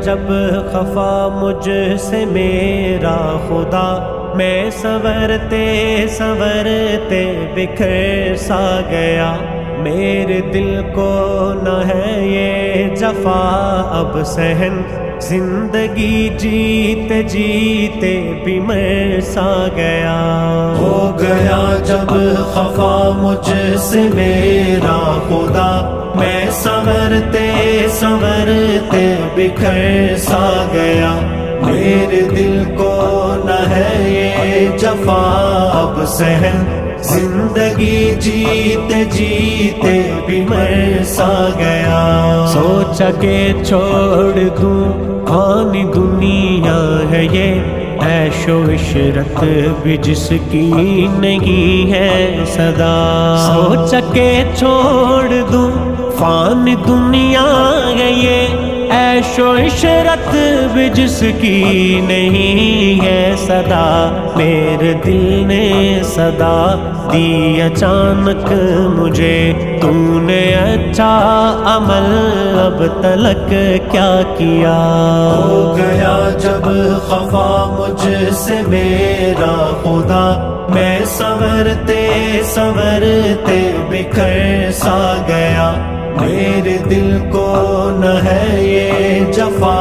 جب خفا مجھ سے میرا خدا، میں سنورتے سنورتے بکھر سا گیا، میرے دل کو نہ ہے یہ جفا اب سہن، زندگی جیتے جیتے بھی مر سا گیا۔ ہو گیا جب خفا مجھ سے میرا خدا، میں سنورتے سنورتے بکھر سا گیا، میرے دل کو نہ ہے یہ جفا اب سہن، زندگی جیتے جیتے بھی مر سا گیا۔ سوچا کہ چھوڑ دوں فانی دنیا ہے یہ، عیش و عشرت بھی جس کی نہیں ہے صدا، سوچا کہ چھوڑ دوں فانی دنیا ہے یہ، عیش و عشرت بھی جس کی نہیں ہے صدا، میرے دل نے صدا دی اچانک مجھے، تو نے اچھا عمل اب تلک کیا کیا۔ ہو گیا جب خفا مجھ سے میرا خدا، میں سنورتے سنورتے بکھر سا گیا، میرے دل کو نہ ہے یہ جفا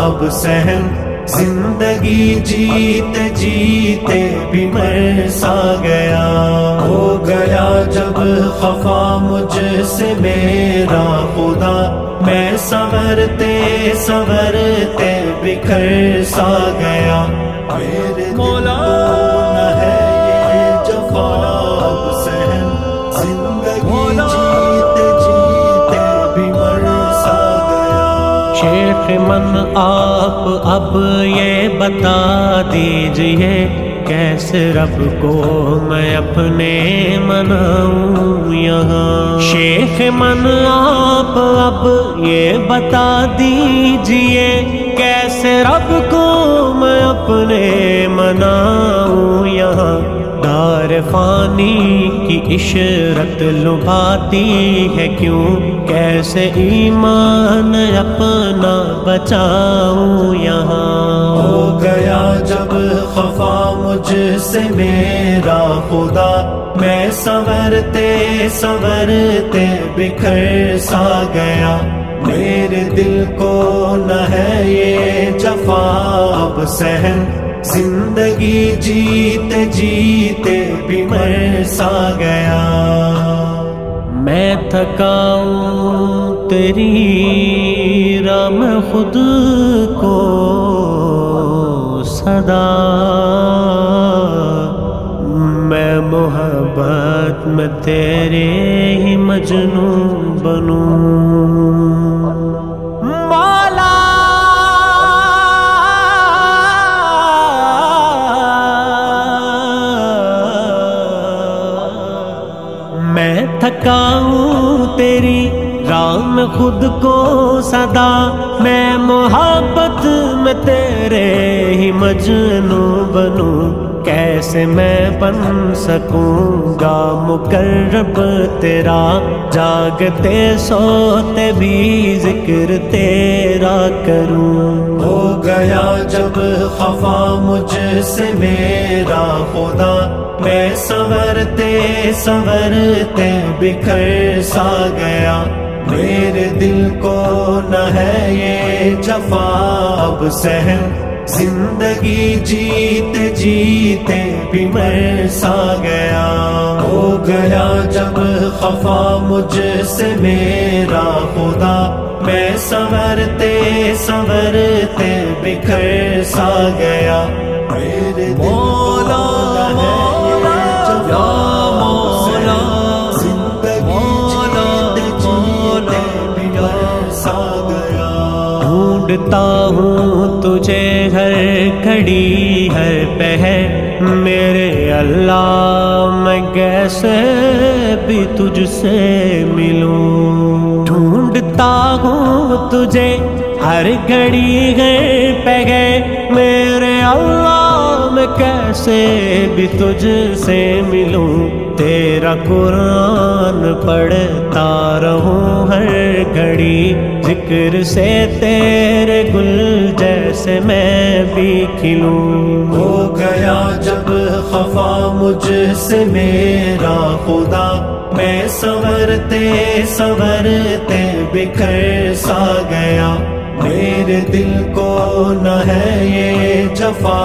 اب سہن، زندگی جیتے جیتے بھی مر سا گیا۔ ہو گیا جب خفا مجھ سے میرا خدا، میں سنورتے سنورتے بکھر سا گیا، میرے دل کو نہ ہے یہ جفا اب سہن، زندگی جیتے جیتے بھی مر سا گیا۔ شیخ من آپ اب یہ بتا دیجئے، کیسے رب کو میں اپنے مناؤں یہاں، شیخ من آپ اب یہ بتا دیجئے، کیسے رب کو میں اپنے مناؤں یہاں، دار فانی کی عشرت لبھاتی ہے کیوں، کیسے ایمان اپنا بچاؤں یہاں۔ ہو گیا جب خفا مجھ سے میرا خدا، میں سنورتے سنورتے بکھر سا گیا، میرے دل کو نہ ہے یہ جفا اب سہن، زندگی جیتے جیتے بھی مر سا گیا۔ میں تھکاؤں تیری راہ میں خود کو صدا، میں محبت میں تیرے ہی مجنون بنوں۔ میں تھکاؤں تیری راہ میں خود کو صدا، میں محبت میں تیرے ہی مجنون بنوں، کیسے میں بن سکوں گا مقرب تیرا، جاگتے سوتے بھی ذکر تیرا کروں۔ ہو گیا جب خفا مجھ سے میرا خدا، میں سنورتے سنورتے بکھر سا گیا، میرے دل کو نہ ہے یہ جفا اب سہن، زندگی جیتے جیتے بھی مر سا گیا۔ ہو گیا جب خفا مجھ سے میرا خدا، میں سنورتے سنورتے بکھر سا گیا، میرے دل کو نہ ہے یہ جفا اب سہن، زندگی جیتے جیتے بھی مر سا گیا۔ ڈھونڈتا ہوں تجھے ہر گھڑی ہر پہر، میرے اللہ میں کیسے بھی تجھ سے ملوں، ڈھونڈتا ہوں تجھے ہر گھڑی گئے پہ گئے، میرے اللہ میں کیسے بھی تجھ سے ملوں، تیرا قرآن پڑھتا رہوں ہر گھڑی، ذکر سے تیرے گل جیسے میں بھی کھلوں۔ ہو گیا جب خفا مجھ سے میرا خدا، میں سنورتے سنورتے بکھر سا گیا، میرے دل کو نہ ہے یہ جفا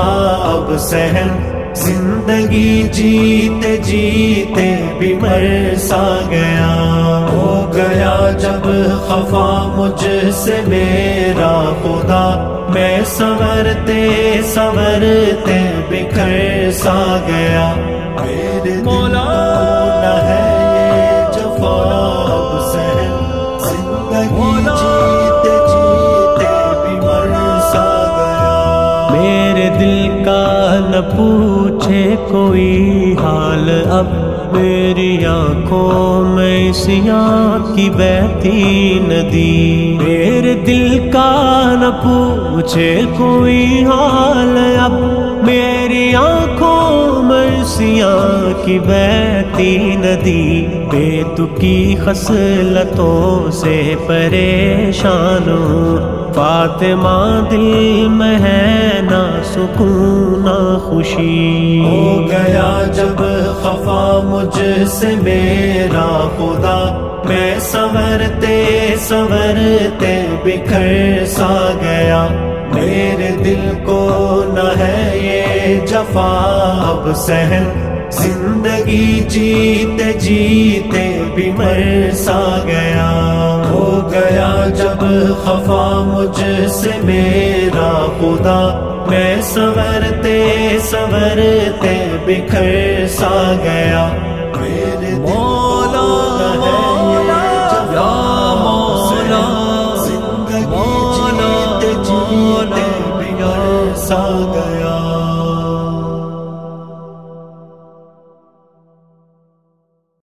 اب سہن، زندگی جیتے جیتے بھی مر سا گیا۔ ہو گیا جب خفا مجھ سے میرا خدا، میں سنورتے سنورتے بکھر سا گیا، میرے دل کو نہ ہے یہ جفا اب سہن، زندگی جیتے جیتے بھی مر سا گیا۔ میرے دل کا نہ پوچھے کوئی حال اب، میری آنکھوں میں سیاہ کی بہتی ندی، میرے دل کا نہ پوچھے کوئی حال اب، میری آنکھوں میں سیاہ کی بہتی ندی، بے تکی خصلتوں سے پریشان ہوں، فاطمہ دل میں ہے نہ سکون نہ خوشی۔ ہو گیا جب خفا مجھ سے میرا خدا، میں سنورتے سنورتے بکھر سا گیا، میرے دل کو نہ ہے یہ جفا اب سہن، زندگی جیتے جیتے بھی مر سا گیا۔ ہو گیا جب خفا مجھ سے میرا خدا، میں سنورتے سنورتے بکھر سا گیا،